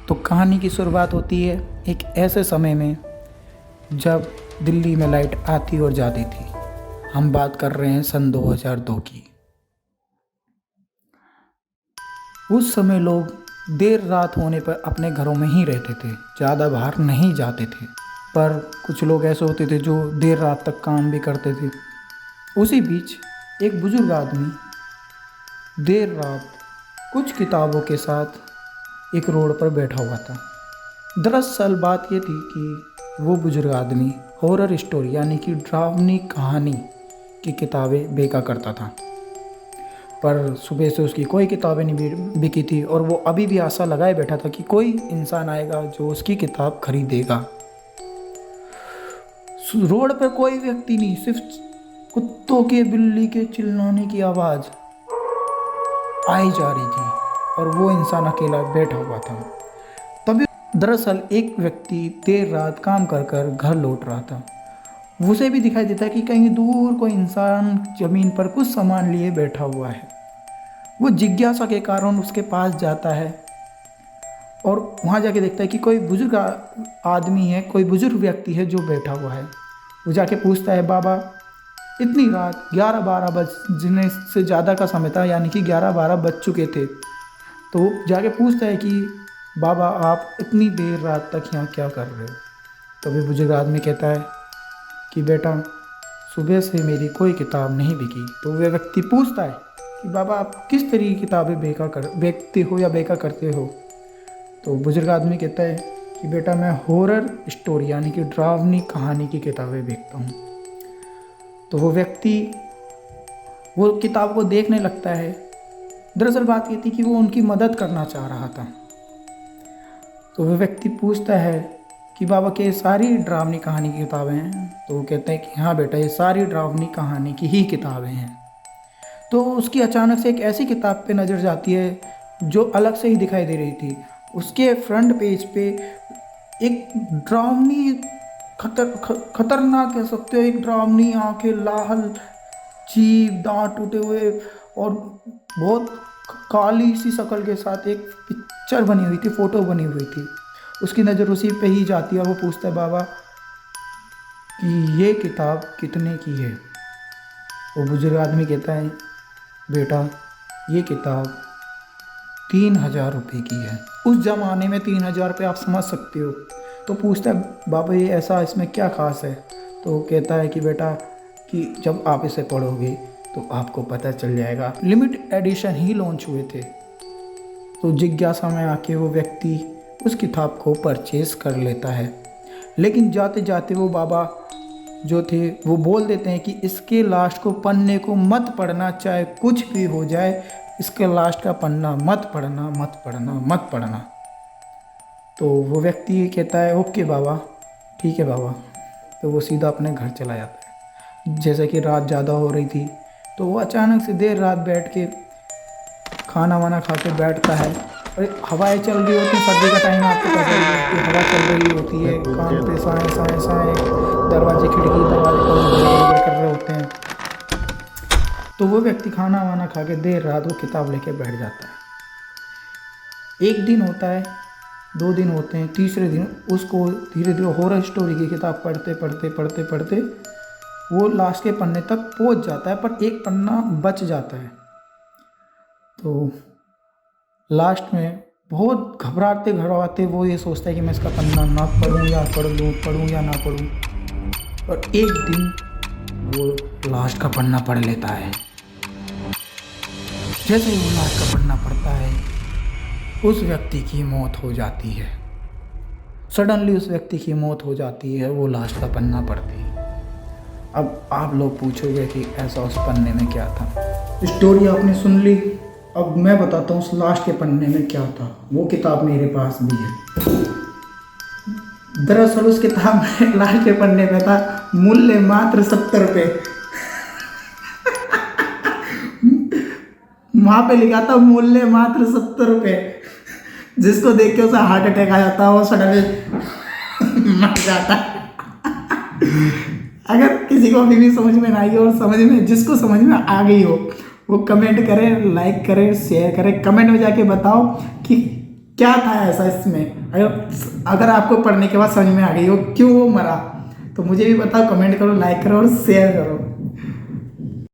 तो कहानी की शुरुआत होती है एक ऐसे समय में जब दिल्ली में लाइट आती और जाती थी। हम बात कर रहे हैं सन 2002 की। उस समय लोग देर रात होने पर अपने घरों में ही रहते थे, ज़्यादा बाहर नहीं जाते थे। पर कुछ लोग ऐसे होते थे जो देर रात तक काम भी करते थे। उसी बीच एक बुजुर्ग आदमी देर रात कुछ किताबों के साथ एक रोड पर बैठा हुआ था। दरअसल बात ये थी कि वो बुजुर्ग आदमी हॉरर स्टोरी यानी कि डरावनी कहानी की किताबें बेचा करता था। पर सुबह से उसकी कोई किताबें नहीं बिकी थी और वो अभी भी आशा लगाए बैठा था कि कोई इंसान आएगा जो उसकी किताब खरीदेगा। रोड पर कोई व्यक्ति नहीं, सिर्फ कुत्तों के बिल्ली के चिल्लाने की आवाज़ आई जा रही थी और वो इंसान अकेला बैठा हुआ था। तभी दरअसल एक व्यक्ति देर रात काम कर कर घर लौट रहा था। उसे भी दिखाई देता है कि कहीं दूर कोई इंसान ज़मीन पर कुछ सामान लिए बैठा हुआ है। वो जिज्ञासा के कारण उसके पास जाता है और वहाँ जाके देखता है कि कोई बुजुर्ग आदमी है, कोई बुजुर्ग व्यक्ति है जो बैठा हुआ है। वो जाके पूछता है, बाबा इतनी रात 11-12 बजने से ज़्यादा का समय था, यानी कि 11-12 बज चुके थे। तो जाके पूछता है कि बाबा आप इतनी देर रात तक यहाँ क्या कर रहे हो। तभी बुजुर्ग आदमी कहता है कि बेटा सुबह से मेरी कोई किताब नहीं बिकी। तो वह व्यक्ति पूछता है कि बाबा आप किस तरह की किताबें बेचते हो या बेचा करते हो। तो बुजुर्ग आदमी कहता है कि बेटा मैं हॉरर स्टोरी यानी कि डरावनी कहानी की किताबें बेचता हूँ। तो वो व्यक्ति वो किताब को देखने लगता है। दरअसल बात ये थी कि वो उनकी मदद करना चाह रहा था। तो वो व्यक्ति पूछता है कि बाबा क्या ये सारी डरावनी कहानी की किताबें हैं। तो वो कहते हैं कि हाँ बेटा ये सारी डरावनी कहानी की ही किताबें हैं। तो उसकी अचानक से एक ऐसी किताब पे नज़र जाती है जो अलग से ही दिखाई दे रही थी। उसके फ्रंट पेज पे एक डरावनी खतरनाक कह सकते हो, एक डरावनी आंखें, लाल जीभ, दांत टूटे हुए और बहुत काली सी शक्ल के साथ एक पिक्चर बनी हुई थी, फ़ोटो बनी हुई थी। उसकी नज़र उसी पे ही जाती है और वो पूछता है बाबा कि ये किताब कितने की है। वो बुजुर्ग आदमी कहता है बेटा ये किताब 3000 रुपये की है। उस ज़माने में 3000 रुपये आप समझ सकते हो। तो पूछता है बाबा ये ऐसा इसमें क्या ख़ास है। तो वो कहता है कि बेटा कि जब आप इसे पढ़ोगे तो आपको पता चल जाएगा। लिमिट एडिशन ही लॉन्च हुए थे। तो जिज्ञासा में आके वो व्यक्ति उस किताब को परचेज़ कर लेता है। लेकिन जाते जाते वो बाबा जो थे वो बोल देते हैं कि इसके लास्ट को पन्ने को मत पढ़ना, चाहे कुछ भी हो जाए इसके लास्ट का पन्ना मत पढ़ना, मत पढ़ना, मत पढ़ना। तो वो व्यक्ति कहता है ओके बाबा, ठीक है बाबा। तो वो सीधा अपने घर चला जाता है। जैसे कि रात ज़्यादा हो रही थी तो वो अचानक से देर रात बैठ के खाना वाना खा के बैठता है और हवाएं चल रही होती, सर्दी का टाइम आपको पता ही है कि हवा चल रही होती है, कान पे साए साए साए, दरवाजे खिड़की दरवाजे पर कर रहे होते हैं। तो वो व्यक्ति खाना वाना खा के देर रात वो किताब लेके बैठ जाता है। एक दिन होता है, 2 दिन होते हैं, तीसरे दिन उसको धीरे धीरे हॉरर स्टोरी की किताब पढ़ते पढ़ते पढ़ते पढ़ते वो लास्ट के पन्ने तक पहुंच जाता है, पर एक पन्ना बच जाता है। तो लास्ट में बहुत घबराते घबराते वो ये सोचता है कि मैं इसका पन्ना ना पढ़ूं या पढ़ लूँ, पढ़ूं या ना पढ़ूं। और एक दिन वो लास्ट का पन्ना पढ़ लेता है। जैसे ही वो लास्ट का पन्ना पढ़ता है उस व्यक्ति की मौत हो जाती है। सडनली उस व्यक्ति की मौत हो जाती है वो लास्ट का पन्ना पढ़ते ही। अब आप लोग पूछोगे कि ऐसा उस पन्ने में क्या था। स्टोरी आपने सुन ली, अब मैं बताता हूँ उस लास्ट के पन्ने में क्या था। वो किताब मेरे पास भी है। दरअसल उस किताब में लास्ट के पन्ने में था मूल्य मात्र 70 रुपये। वहाँ पे लिखा था मूल्य मात्र 70 रुपये। जिसको देख के उसे हार्ट अटैक आ जाता है, वो सडनली मर जाता है। अगर किसी को अभी भी समझ में ना आई हो और समझ में जिसको समझ में आ गई हो वो कमेंट करें, लाइक करें, शेयर करें। कमेंट में जाके बताओ कि क्या था ऐसा इसमें, अगर आपको पढ़ने के बाद समझ में आ गई हो क्यों वो मरा, तो मुझे भी बताओ, कमेंट करो, लाइक करो और शेयर करो।